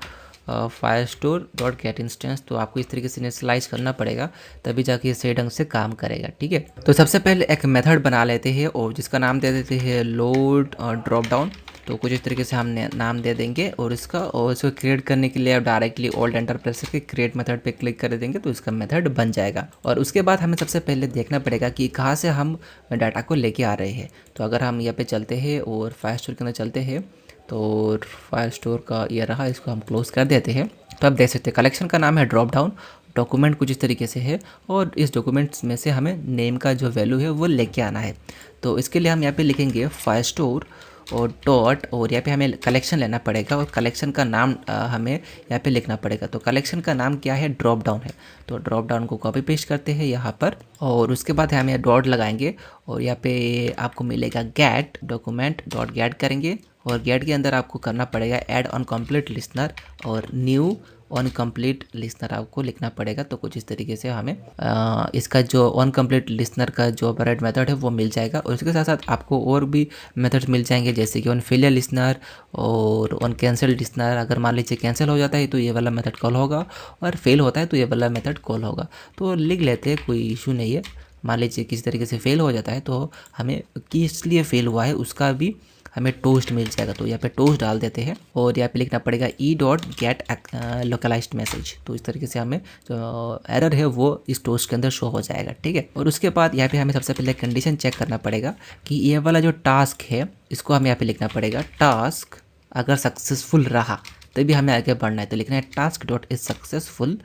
fire store dot get instance. तो आपको इस तरीके से इनिशियलाइज करना पड़ेगा, तभी जाके ये सही ढंग से काम करेगा। ठीक है, तो सबसे पहले एक मेथड बना लेते हैं और जिसका नाम दे देते हैं लोड ड्रॉप डाउन। तो कुछ इस तरीके से हम नाम दे देंगे और इसको क्रिएट करने के लिए आप डायरेक्टली ऑल्ट एंटर प्रेस करके क्रिएट मेथड पे क्लिक कर देंगे तो इसका मेथड बन जाएगा। और उसके बाद हमें सबसे पहले देखना पड़ेगा कि कहाँ से हम डाटा को लेके आ रहे हैं। तो अगर हम यहाँ पे चलते हैं और फायर स्टोर के अंदर चलते हैं, तो फायर स्टोर का ये रहा, इसको हम क्लोज कर देते हैं। तो आप देख सकते हैं कलेक्शन का नाम है ड्रॉप डाउन, डॉक्यूमेंट कुछ इस तरीके से है, और इस डॉक्यूमेंट्स में से हमें नेम का जो वैल्यू है वो लेके आना है। तो इसके लिए हम यहाँ पे लिखेंगे फायर स्टोर और डॉट, और यहाँ पे हमें कलेक्शन लेना पड़ेगा और कलेक्शन का नाम हमें यहाँ पे लिखना पड़ेगा। तो कलेक्शन का नाम क्या है, ड्रॉप डाउन है। तो ड्रॉप डाउन को कॉपी पेस्ट करते हैं यहाँ पर, और उसके बाद हमें डॉट लगाएंगे और यहाँ पे आपको मिलेगा गेट डॉक्यूमेंट डॉट गेट करेंगे। और गेट के अंदर आपको करना पड़ेगा ऐड ऑन कंप्लीट लिसनर और न्यू ऑन कंप्लीट लिसनर आपको लिखना पड़ेगा। तो कुछ इस तरीके से हमें इसका जो ऑन कंप्लीट लिसनर का जो ऑपरेट मेथड है वो मिल जाएगा। और इसके साथ साथ आपको और भी मेथड्स मिल जाएंगे, जैसे कि ऑन फेलियर लिसनर और ऑन कैंसिल लिसनर। अगर मान लीजिए कैंसिल हो जाता है तो ये वाला मेथड कॉल होगा, और फेल होता है तो ये वाला मेथड कॉल होगा। तो लिख लेते हैं, कोई इशू नहीं है। मान लीजिए किसी तरीके से फेल हो जाता है तो हमें किस लिए फेल हुआ है उसका भी हमें टोस्ट मिल जाएगा। तो यहाँ पे टोस्ट डाल देते हैं और यहाँ पे लिखना पड़ेगा E dot get localized message. तो इस तरीके से हमें जो एरर है वो इस टोस्ट के अंदर शो हो जाएगा। ठीक है, और उसके बाद यहाँ पे हमें सबसे पहले कंडीशन चेक करना पड़ेगा कि ये वाला जो टास्क है इसको हमें यहाँ पे लिखना पड़ेगा टास्क अगर सक्सेसफुल रहा तभी हमें आगे बढ़ना है। तो लिखना है टास्क डॉट इज सक्सेसफुल,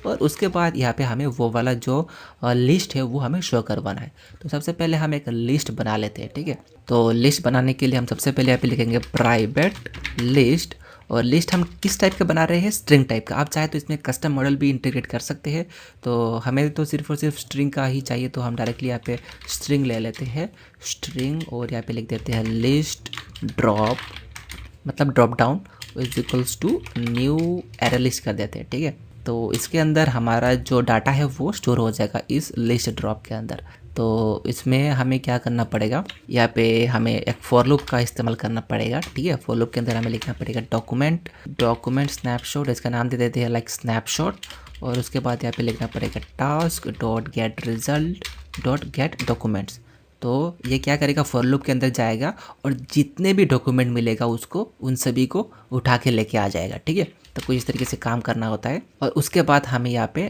और उसके बाद यहाँ पे हमें वो वाला जो लिस्ट है वो हमें शो करवाना है। तो सबसे पहले हम एक लिस्ट बना लेते हैं। ठीक है, तो लिस्ट बनाने के लिए हम सबसे पहले यहाँ पे लिखेंगे प्राइवेट लिस्ट। और लिस्ट हम किस टाइप का बना रहे हैं, स्ट्रिंग टाइप का। आप चाहे तो इसमें कस्टम मॉडल भी इंटीग्रेट कर सकते हैं। तो हमें तो सिर्फ और सिर्फ स्ट्रिंग का ही चाहिए, तो हम डायरेक्टली यहाँ पे स्ट्रिंग ले लेते हैं, स्ट्रिंग। और यहाँ पे लिख देते हैं लिस्ट ड्रॉप, मतलब drop down is equals to new array list कर देते हैं। ठीक है, तो इसके अंदर हमारा जो डाटा है वो स्टोर हो जाएगा इस लिस्ट ड्रॉप के अंदर। तो इसमें हमें क्या करना पड़ेगा, यहाँ पे हमें एक फॉर लूप का इस्तेमाल करना पड़ेगा। ठीक है, फॉर लूप के अंदर हमें लिखना पड़ेगा डॉक्यूमेंट स्नैपशॉट, इसका नाम दे देते हैं लाइक स्नैपशॉट। और उसके बाद यहाँ पे लिखना पड़ेगा task dot get result dot gate documents. तो ये क्या करेगा, फॉर लूप के अंदर जाएगा और जितने भी डॉक्यूमेंट मिलेगा उसको उन सभी को उठा के लेके आ जाएगा। ठीक है, तो कुछ इस तरीके से काम करना होता है। और उसके बाद हमें यहाँ पे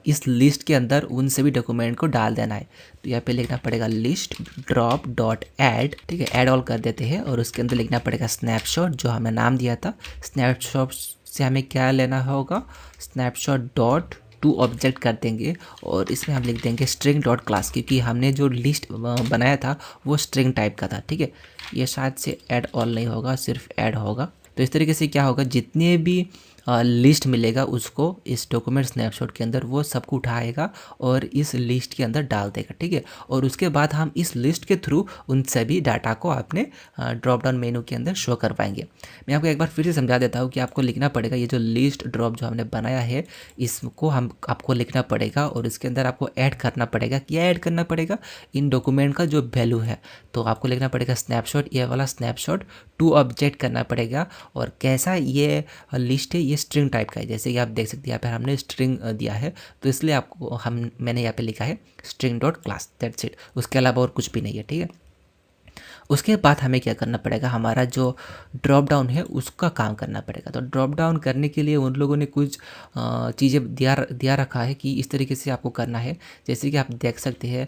इस लिस्ट के अंदर उन सभी डॉक्यूमेंट को डाल देना है। तो यहाँ पे लिखना पड़ेगा लिस्ट ड्रॉप डॉट ऐड। ठीक है, ऐड ऑल कर देते हैं और उसके अंदर लिखना पड़ेगा स्नैपशॉट, जो हमें नाम दिया था। स्नैपशॉट से हमें क्या लेना होगा, स्नैपशॉट डॉट टू ऑब्जेक्ट कर देंगे और इसमें हम लिख देंगे स्ट्रिंग डॉट क्लास, क्योंकि हमने जो लिस्ट बनाया था वो स्ट्रिंग टाइप का था। ठीक है, ये शायद से ऐड ऑल नहीं होगा, सिर्फ ऐड होगा। तो इस तरीके से क्या होगा, जितने भी लिस्ट मिलेगा उसको इस डॉक्यूमेंट स्नैपशॉट के अंदर वो सबको उठाएगा और इस लिस्ट के अंदर डाल देगा। ठीक है, और उसके बाद हम इस लिस्ट के थ्रू उन सभी डाटा को अपने ड्रॉप डाउन मेनू के अंदर शो कर पाएंगे। मैं आपको एक बार फिर से समझा देता हूँ कि आपको लिखना पड़ेगा, ये जो लिस्ट ड्रॉप जो हमने बनाया है इसको आपको लिखना पड़ेगा और इसके अंदर आपको ऐड करना पड़ेगा। क्या ऐड करना पड़ेगा, इन डॉक्यूमेंट का जो वैल्यू है। तो आपको लिखना पड़ेगा स्नैपशॉट, ये वाला स्नैपशॉट टू ऑब्जेक्ट करना पड़ेगा। और कैसा ये लिस्ट है, ये स्ट्रिंग टाइप का है, जैसे कि आप देख सकते हैं यहाँ पे हमने स्ट्रिंग दिया है, तो इसलिए आपको मैंने यहाँ पे लिखा है string dot class, that's it. उसके अलावा और कुछ भी नहीं है। ठीक है, उसके बाद हमें क्या करना पड़ेगा, हमारा जो ड्रॉप डाउन है उसका काम करना पड़ेगा। तो ड्रॉप डाउन करने के लिए उन लोगों ने कुछ चीज़ें दिया रखा है कि इस तरीके से आपको करना है। जैसे कि आप देख सकते हैं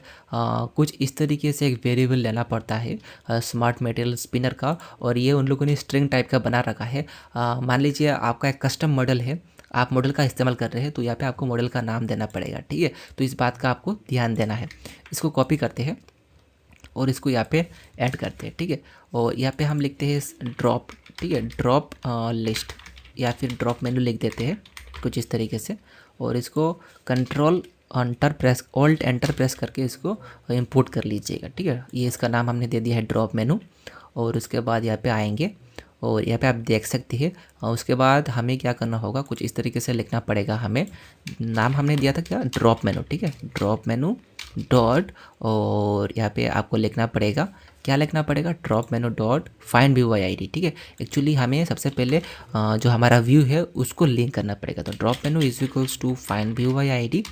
कुछ इस तरीके से एक वेरिएबल लेना पड़ता है स्मार्ट मटेरियल स्पिनर का, और ये उन लोगों ने स्ट्रिंग टाइप का बना रखा है। मान लीजिए आपका एक कस्टम मॉडल है, आप मॉडल का इस्तेमाल कर रहे हैं, तो यहाँ पे आपको मॉडल का नाम देना पड़ेगा, ठीक है। तो इस बात का आपको ध्यान देना है। इसको कॉपी करते हैं और इसको यहाँ पे ऐड करते हैं, ठीक है। और यहाँ पे हम लिखते हैं ड्रॉप, ठीक है, ड्रॉप लिस्ट या फिर ड्रॉप मेनू लिख देते हैं कुछ इस तरीके से। और इसको कंट्रोल ऑल्ट एंटर प्रेस करके इसको इंपोर्ट कर लीजिएगा, ठीक है। ये इसका नाम हमने दे दिया है ड्रॉप मेनू। और उसके बाद यहाँ पे आएंगे और यहाँ पे आप देख सकते हैं। उसके बाद हमें क्या करना होगा, कुछ इस तरीके से लिखना पड़ेगा हमें। नाम हमने दिया था क्या, ड्रॉप मेनू, ठीक है, ड्रॉप मेनू डॉट, और यहाँ पे आपको लिखना पड़ेगा, क्या लिखना पड़ेगा, drop menu dot find view I D, ठीक है। एक्चुअली हमें सबसे पहले जो हमारा व्यू है उसको लिंक करना पड़ेगा। तो drop menu is equals to find view I D,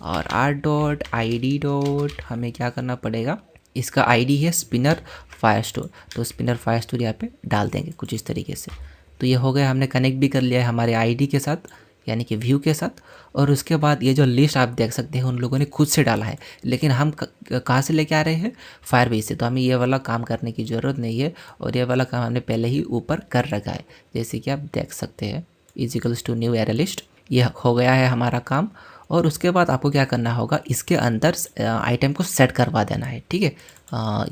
और R dot I D dot हमें क्या करना पड़ेगा, इसका आईडी है स्पिनर फायरस्टोर, तो स्पिनर फायरस्टोर यहाँ पे डाल देंगे कुछ इस तरीके से। तो ये हो गया, हमने कनेक्ट भी कर लिया है हमारे आईडी के साथ, यानी कि व्यू के साथ। और उसके बाद ये जो लिस्ट आप देख सकते हैं उन लोगों ने खुद से डाला है, लेकिन हम कहाँ से लेके आ रहे हैं, फायरबेस से। तो हमें ये वाला काम करने की ज़रूरत नहीं है, और ये वाला काम हमने पहले ही ऊपर कर रखा है, जैसे कि आप देख सकते हैं is equals to new array list. ये हो गया है हमारा काम। और उसके बाद आपको क्या करना होगा, इसके अंदर आइटम को सेट करवा देना है, ठीक है।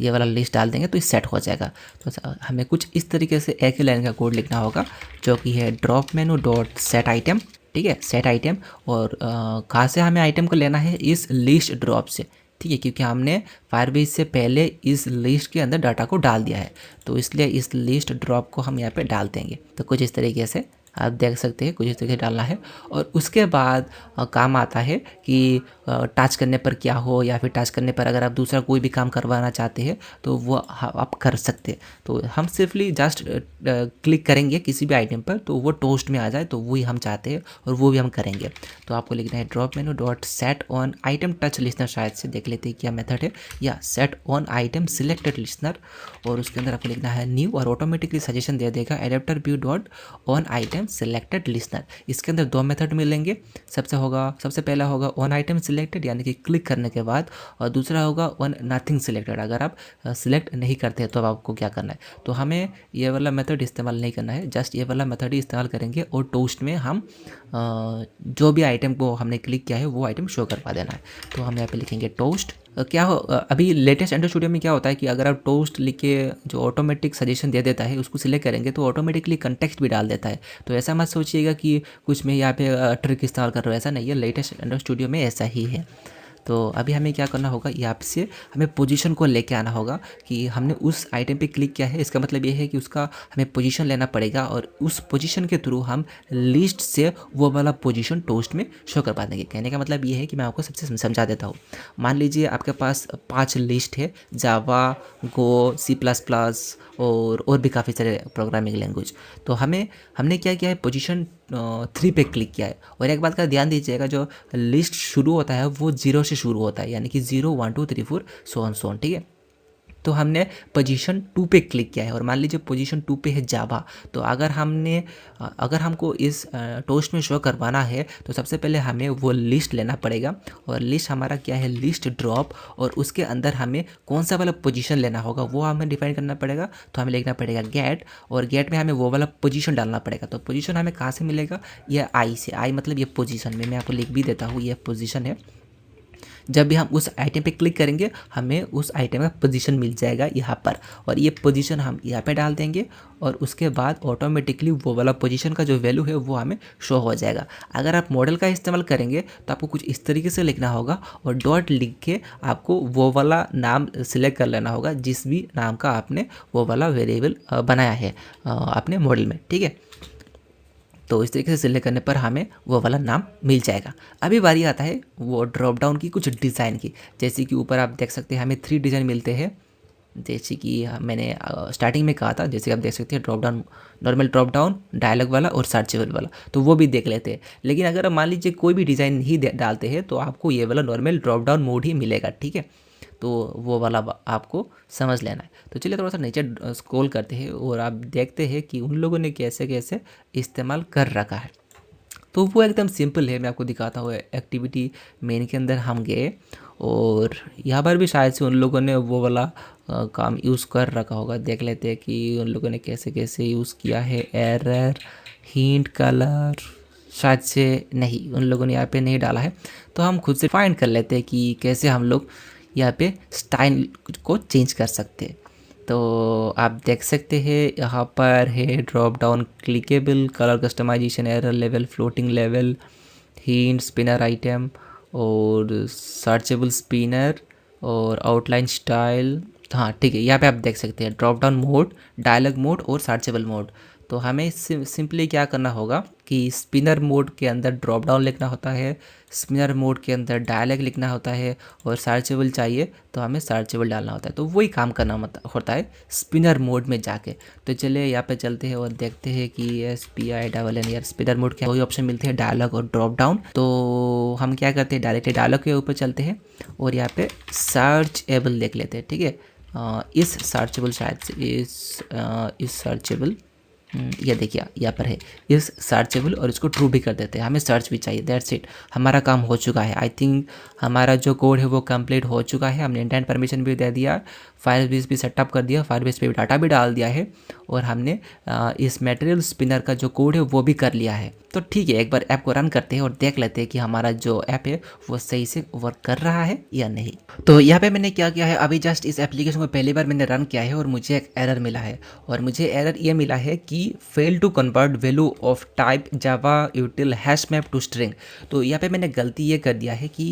ये वाला लिस्ट डाल देंगे तो ये सेट हो जाएगा। तो हमें कुछ इस तरीके से एक ही लाइन का कोड लिखना होगा, जो कि है ड्रॉप मेनू डॉट सेट आइटम, ठीक है, सेट आइटम। और कहाँ से हमें आइटम को लेना है, इस लिस्ट ड्रॉप से, ठीक है, क्योंकि हमने फायरबेस से पहले इस लिस्ट के अंदर डाटा को डाल दिया है, तो इसलिए इस लिस्ट ड्रॉप को हम यहाँ पे डाल देंगे। तो कुछ इस तरीके से आप देख सकते हैं, कुछ इस तरीके से डालना है। और उसके बाद काम आता है कि टच करने पर क्या हो, या फिर टच करने पर अगर आप दूसरा कोई भी काम करवाना चाहते हैं तो वो आप कर सकते हैं। तो हम सिर्फली जस्ट क्लिक करेंगे किसी भी आइटम पर तो वो टोस्ट में आ जाए, तो वही हम चाहते हैं और वो भी हम करेंगे। तो आपको लिखना है drop menu dot set on item touch listener, शायद से देख लेते हैं क्या मेथड है, या set on item selected listener. और उसके अंदर आपको लिखना है न्यू, और ऑटोमेटिकली सजेशन दे देगा adapter view dot on item selected listener. इसके अंदर दो मेथड मिलेंगे, सबसे पहला होगा ऑन आइटम सिलेक्टेड, यानी कि क्लिक करने के बाद, और दूसरा होगा ऑन नथिंग सिलेक्टेड, अगर आप सिलेक्ट नहीं करते हैं तो अब आपको क्या करना है। तो हमें ये वाला मेथड इस्तेमाल नहीं करना है, जस्ट ये वाला मेथड ही इस्तेमाल करेंगे, और टोस्ट में हम जो भी आइटम को हमने क्लिक किया है वो आइटम शो करवा देना है। तो हम यहाँ पे लिखेंगे टोस्ट। क्या हो, अभी लेटेस्ट एंड्रॉइड स्टूडियो में क्या होता है कि अगर आप टोस्ट लिख के जो ऑटोमेटिक सजेशन दे देता है उसको सिलेक्ट करेंगे तो ऑटोमेटिकली कंटेक्स्ट भी डाल देता है। तो ऐसा मत सोचिएगा कि कुछ मैं यहाँ पे ट्रिक इस्तेमाल कर रहा हूँ, ऐसा नहीं है, लेटेस्ट एंड्रॉइड स्टूडियो में ऐसा ही है। तो अभी हमें क्या करना होगा, यहाँ से हमें पोजीशन को लेके आना होगा कि हमने उस आइटम पे क्लिक किया है, इसका मतलब ये है कि उसका हमें पोजीशन लेना पड़ेगा, और उस पोजीशन के थ्रू हम लिस्ट से वो वाला पोजीशन टोस्ट में शो करवा देंगे। कहने का मतलब ये है कि मैं आपको सबसे समझा देता हूँ। मान लीजिए आपके पास 5 लिस्ट है, जावा, गो, C++ और भी काफ़ी सारे प्रोग्रामिंग लैंग्वेज। तो हमने क्या किया है, पोजीशन 3 पे क्लिक किया है। और एक बात का ध्यान दीजिएगा, जो लिस्ट शुरू होता है वो 0 से शुरू होता है, यानी कि 0 1 2 3 4 सो ऑन, ठीक है। तो हमने पोजीशन 2 पे क्लिक किया है, और मान लीजिए पोजीशन 2 पे है जावा। तो अगर हमको इस टोस्ट में शो करवाना है तो सबसे पहले हमें वो लिस्ट लेना पड़ेगा, और लिस्ट हमारा क्या है, लिस्ट ड्रॉप, और उसके अंदर हमें कौन सा वाला पोजीशन लेना होगा वो हमें डिफाइन करना पड़ेगा। तो हमें लिखना पड़ेगा गेट, और गेट में हमें वो वाला पोजीशन डालना पड़ेगा। तो पोजीशन हमें कहाँ से मिलेगा, ये आई से, आई मतलब ये पोजीशन में, मैं आपको लिख भी देता हूँ, ये पोजीशन है। जब भी हम उस आइटम पे क्लिक करेंगे हमें उस आइटम का पोजीशन मिल जाएगा यहाँ पर, और ये पोजीशन हम यहाँ पे डाल देंगे, और उसके बाद ऑटोमेटिकली वो वाला पोजीशन का जो वैल्यू है वो हमें शो हो जाएगा। अगर आप मॉडल का इस्तेमाल करेंगे तो आपको कुछ इस तरीके से लिखना होगा, और डॉट लिख के आपको वो वाला नाम सिलेक्ट कर लेना होगा जिस भी नाम का आपने वो वाला वेरिएबल बनाया है अपने मॉडल में, ठीक है। तो इस तरीके से सिलेक्ट करने पर हमें वो वाला नाम मिल जाएगा। अभी बारी आता है वो ड्रॉप डाउन की कुछ डिज़ाइन की। जैसे कि ऊपर आप देख सकते हैं हमें 3 डिज़ाइन मिलते हैं, जैसे कि मैंने स्टार्टिंग में कहा था, जैसे आप देख सकते हैं drop down, normal drop down, dialogue वाला और सर्चेबल वाला, तो वो भी देख लेते हैं। लेकिन अगर मान लीजिए कोई भी डिज़ाइन नहीं डालते हैं तो आपको ये वाला नॉर्मल ड्रॉप डाउन मोड ही मिलेगा, ठीक है। तो वो वाला आपको समझ लेना है। तो चलिए थोड़ा सा नीचे स्क्रॉल करते हैं और आप देखते हैं कि उन लोगों ने कैसे कैसे इस्तेमाल कर रखा है। तो वो एकदम सिंपल है, मैं आपको दिखाता हूँ। एक्टिविटी मेन के अंदर हम गए और यहाँ पर भी शायद से उन लोगों ने वो वाला काम यूज़ कर रखा होगा। देख लेते हैं कि उन लोगों ने कैसे कैसे यूज़ किया है। एरर, हिंट, कलर, शायद से नहीं, उन लोगों ने यहाँ पे नहीं डाला है। तो हम खुद से फाइंड कर लेते हैं कि कैसे हम लोग यहाँ पे स्टाइल को चेंज कर सकते हैं। तो आप देख सकते हैं यहाँ पर है drop down, clickable, colour customization, error level, floating level, hint, spinner item और सर्चेबल स्पिनर और आउटलाइन स्टाइल। हाँ ठीक है, यहाँ पे आप देख सकते हैं drop down mode, dialogue mode और सर्चेबल मोड। तो हमें सिंपली क्या करना होगा कि स्पिनर मोड के अंदर ड्रॉप डाउन लिखना होता है, स्पिनर मोड के अंदर डायलॉग लिखना होता है और सर्चेबल चाहिए तो हमें सर्चेबल डालना होता है। तो वही काम करना होता है स्पिनर मोड में जाके। तो चलिए यहाँ पे चलते हैं और देखते हैं कि SPINN यार स्पिनर मोड के वही ऑप्शन मिलते हैं, डायलॉग और ड्रॉप डाउन। तो हम क्या करते हैं, डायरेक्टली डायलॉग के ऊपर चलते हैं और यहाँ पे सर्चेबल देख लेते हैं। ठीक है, इस सर्चेबल शायद से इस सर्चेबल, ये देखिए यहाँ पर है इस सर्चेबल और इसको ट्रू भी कर देते हैं। हमें सर्च भी चाहिए, दैट्स इट, हमारा काम हो चुका है। आई थिंक हमारा जो कोड है वो कंप्लीट हो चुका है। हमने इंटेंट परमिशन भी दे दिया, फायरबेस भी सेटअप कर दिया, फायरबेस पे भी डाटा भी डाल दिया है और हमने इस मटेरियल स्पिनर का जो कोड है वो भी कर लिया है। तो ठीक है, एक बार ऐप को रन करते हैं और देख लेते हैं कि हमारा जो ऐप है वो सही से वर्क कर रहा है या नहीं। तो यहाँ पे मैंने क्या किया है, अभी जस्ट इस एप्लीकेशन को पहली बार मैंने रन किया है और मुझे एक एरर मिला है। और मुझे एरर ये मिला है कि fail to convert value of type Java util hash map to string. तो यहाँ पे मैंने गलती ये कर दिया है कि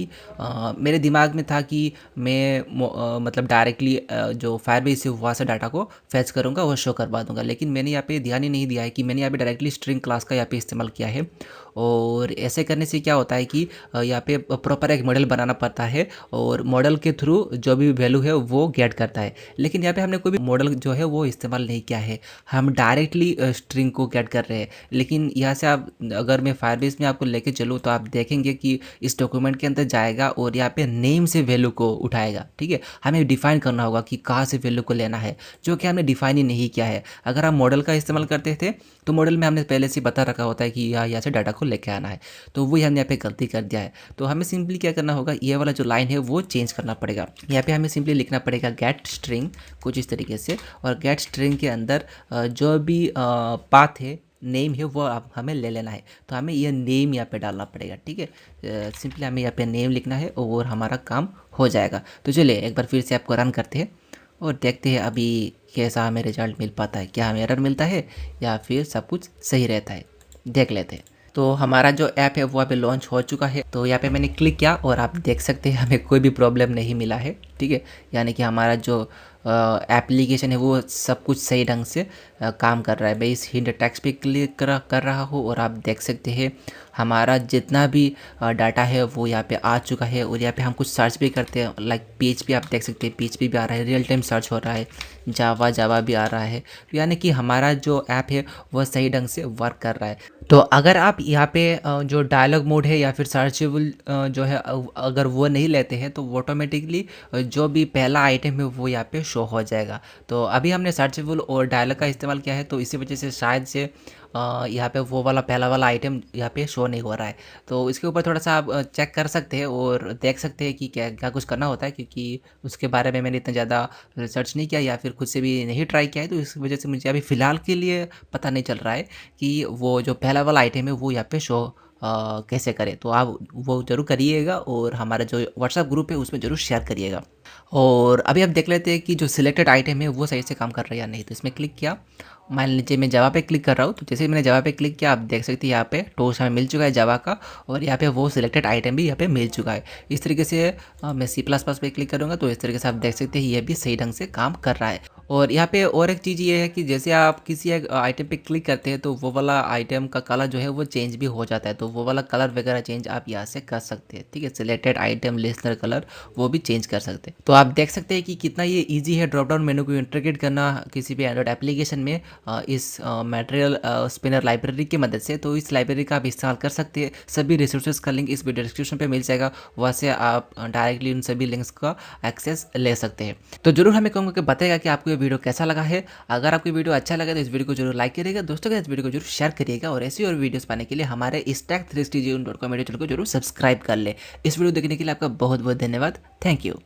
मेरे दिमाग में था कि मैं मतलब डायरेक्टली जो फायरबेस से वहाँ से डाटा को फैच करूँगा और शो करवा दूँगा, लेकिन मैंने यहाँ पे ध्यान ही नहीं दिया है कि मैंने यहाँ पे डायरेक्टली स्ट्रिंग क्लास का यहाँ पे इस्तेमाल किया है। और ऐसे करने से क्या होता है कि यहाँ पे प्रॉपर एक मॉडल बनाना पड़ता है और मॉडल के थ्रू जो भी वैल्यू है वो गेट करता है। लेकिन यहाँ पे हमने कोई भी मॉडल जो है वो इस्तेमाल नहीं किया है, हम डायरेक्टली स्ट्रिंग को गेट कर रहे हैं। लेकिन यहाँ से आप अगर मैं फायरबेस में आपको लेके चलूँ तो आप देखेंगे कि इस डॉक्यूमेंट के अंदर जाएगा और यहाँ पे नेम से वैल्यू को उठाएगा। ठीक है, हमें डिफाइन करना होगा कि कहाँ से वैल्यू को लेना है, जो कि हमने डिफाइन ही नहीं किया है। अगर हम मॉडल का इस्तेमाल करते थे तो मॉडल में हमने पहले से बता रखा होता है कि यहाँ से डाटा को लेके आना है, तो वही हमने यहाँ पे गलती कर दिया है। तो हमें सिंपली क्या करना होगा, ये वाला जो लाइन है वो चेंज करना पड़ेगा। यहाँ पे हमें सिंपली लिखना पड़ेगा गेट स्ट्रिंग कुछ इस तरीके से, और गेट स्ट्रिंग के अंदर जो भी पाथ है, नेम है, वो आप हमें ले लेना है। तो हमें ये नेम यहाँ पे डालना पड़ेगा। ठीक है, सिंपली हमें यहाँ पे नेम लिखना है और हमारा काम हो जाएगा। तो चलिए एक बार फिर से आपको रन करते हैं और देखते हैं अभी कैसा हमें रिजल्ट मिल पाता है, क्या हमें एरर मिलता है या फिर सब कुछ सही रहता है, देख लेते हैं। तो हमारा जो ऐप है वो अभी लॉन्च हो चुका है। तो यहाँ पे मैंने क्लिक किया और आप देख सकते हैं हमें कोई भी प्रॉब्लम नहीं मिला है। ठीक है, यानी कि हमारा जो एप्लीकेशन है वो सब कुछ सही ढंग से काम कर रहा है। मैं इस हिंट टेक्स्ट पे क्लिक कर रहा हूँ और आप देख सकते हैं हमारा जितना भी डाटा है वो यहाँ पे आ चुका है। और यहाँ पे हम कुछ सर्च भी करते हैं, लाइक PHP आप देख सकते हैं, PHP भी आ रहा है, रियल टाइम सर्च हो रहा है, जावा भी आ रहा है। यानी कि हमारा जो ऐप है वो सही ढंग से वर्क कर रहा है। तो अगर आप यहाँ पे जो डायलॉग मोड है या फिर सर्चेबल जो है अगर वो नहीं लेते हैं तो ऑटोमेटिकली जो भी पहला आइटम है वो यहाँ पे शो हो जाएगा। तो अभी हमने सर्चेबल और डायलॉग का इस्तेमाल किया है, तो इसी वजह से शायद से यहाँ पे वो वाला पहला वाला आइटम यहाँ पे शो नहीं हो रहा है। तो इसके ऊपर थोड़ा सा आप चेक कर सकते हैं और देख सकते हैं कि क्या क्या कुछ करना होता है, क्योंकि उसके बारे में मैंने इतना ज़्यादा रिसर्च नहीं किया या फिर खुद से भी नहीं ट्राई किया है। तो इस वजह से मुझे अभी फ़िलहाल के लिए पता नहीं चल रहा है कि वो जो पहला वाला आइटम है वो यहाँ पे शो कैसे करें। तो आप वो ज़रूर करिएगा और हमारा जो व्हाट्सएप ग्रुप है उसमें ज़रूर शेयर करिएगा। और अभी आप देख लेते हैं कि जो सिलेक्टेड आइटम है वो सही से काम कर रहा है या नहीं। तो इसमें क्लिक किया, मान लीजिए मैं जावा पे क्लिक कर रहा हूँ, तो जैसे ही मैंने जावा पे क्लिक किया आप देख सकते हैं यहाँ पे टोस्ट हमें मिल चुका है जावा का, और यहाँ पे वो सिलेक्टेड आइटम भी यहाँ पे मिल चुका है। इस तरीके से मैं C++ पे क्लिक करूँगा तो इस तरीके से आप देख सकते हैं ये भी सही ढंग से काम कर रहा है। और यहाँ पे और एक चीज़ ये है कि जैसे आप किसी एक आइटम पे क्लिक करते हैं तो वो वाला आइटम का कलर जो है वो चेंज भी हो जाता है, तो वो वाला कलर वगैरह चेंज आप यहाँ से कर सकते हैं। ठीक है, सिलेक्टेड आइटम लिस्टनर कलर वो भी चेंज कर सकते हैं। तो आप देख सकते हैं कि कितना ये ईजी है ड्रॉप डाउन मेनू को इंटीग्रेट करना किसी भी एंड्रॉइड एप्लीकेशन में इस मटेरियल स्पिनर लाइब्रेरी की मदद से। तो इस लाइब्रेरी का आप इस्तेमाल कर सकते हैं। सभी रिसोर्सेज का लिंक इस वीडियो डिस्क्रिप्शन पे मिल जाएगा, वहाँ से आप डायरेक्टली उन सभी लिंक्स का एक्सेस ले सकते हैं। तो जरूर हमें कहूँगा कि बताएगा कि आपको ये वीडियो कैसा लगा है। अगर आपको वीडियो अच्छा लगा तो इस वीडियो को जरूर लाइक करिएगा, दोस्तों के साथ इस वीडियो को जरूर शेयर करिएगा और ऐसी और वीडियोस पाने के लिए हमारे stack360.com चैनल को जरूर सब्सक्राइब कर ले। इस वीडियो देखने के लिए आपका बहुत बहुत धन्यवाद। Thank you.